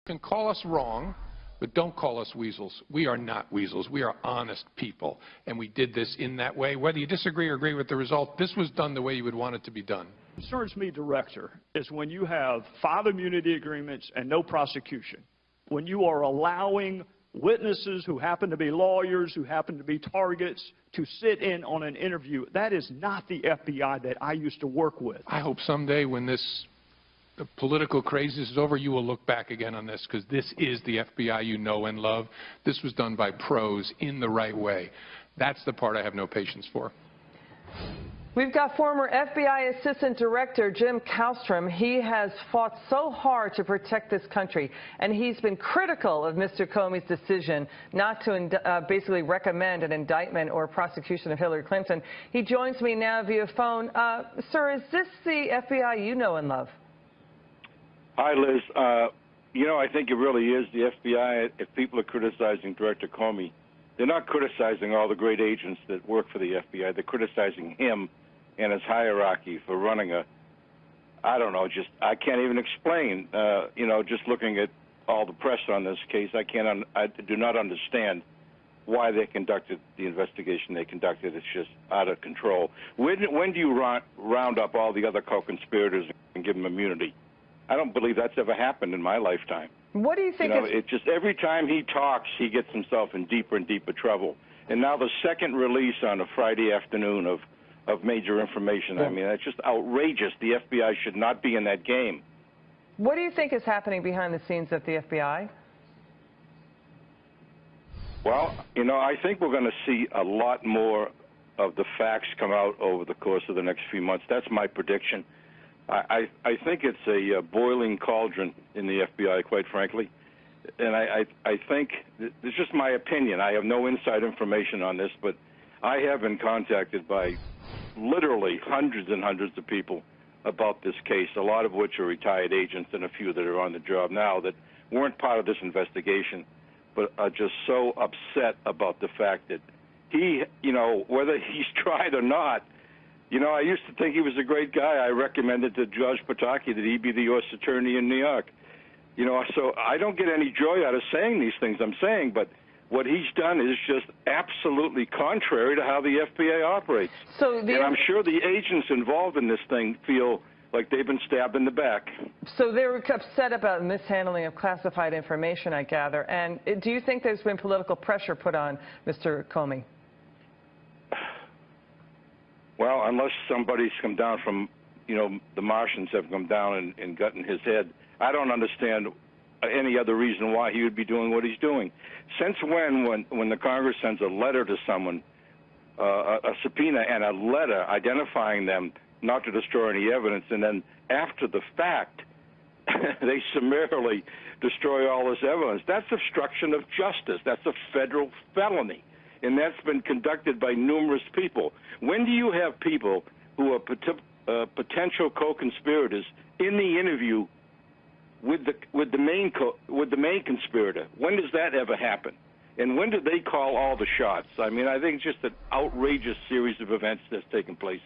can call us wrong, but don't call us weasels. We are not weasels. We are honest people, and we did this in that way. Whether you disagree or agree with the result, this was done the way you would want it to be done. What concerns me, Director, is when you have 5 immunity agreements and no prosecution, when you are allowing witnesses who happen to be lawyers, who happen to be targets, to sit in on an interview. That is not the FBI that I used to work with. I hope someday when the political craze is over, you will look back again on this, because this is the FBI you know and love. This was done by pros in the right way. That's the part I have no patience for. We've got former FBI Assistant Director Jim Kallstrom. He has fought so hard to protect this country, and he's been critical of Mr. Comey's decision not to basically recommend an indictment or prosecution of Hillary Clinton. He joins me now via phone. Sir, is this the FBI you know and love? Hi, Liz. I think it really is the FBI. If people are criticizing Director Comey, they're not criticizing all the great agents that work for the FBI. They're criticizing him and his hierarchy for running I can't even explain, just looking at all the press on this case, I do not understand why they conducted the investigation they conducted. It's just out of control. When do you round up all the other co-conspirators and give them immunity? I don't believe that's ever happened in my lifetime. What do you think? It's just every time he talks, he gets himself in deeper and deeper trouble. And now the second release on a Friday afternoon of major information. I mean, that's just outrageous. The FBI should not be in that game. What do you think is happening behind the scenes at the FBI? Well, I think we're going to see a lot more of the facts come out over the course of the next few months. That's my prediction. I think it's a boiling cauldron in the FBI, quite frankly. And I think, it's just my opinion. I have no inside information on this, but I have been contacted by literally hundreds and hundreds of people about this case, a lot of which are retired agents and a few that are on the job now that weren't part of this investigation, but are just so upset about the fact that he, whether he's tried or not, I used to think he was a great guy. I recommended to Judge Pataki that he be the U.S. Attorney in New York. So I don't get any joy out of saying these things I'm saying, but what he's done is just absolutely contrary to how the FBI operates. And I'm sure the agents involved in this thing feel like they've been stabbed in the back. So they're upset about mishandling of classified information, I gather. And do you think there's been political pressure put on Mr. Comey? Well, unless somebody's come down from, the Martians have come down and gotten his head, I don't understand any other reason why he would be doing what he's doing. Since when the Congress sends a letter to someone, a subpoena and a letter identifying them not to destroy any evidence, and then after the fact, they summarily destroy all this evidence, that's obstruction of justice. That's a federal felony. And that's been conducted by numerous people. When do you have people who are potential co-conspirators in the interview with the main conspirator? When does that ever happen? And when do they call all the shots? I mean, I think it's just an outrageous series of events that's taken place.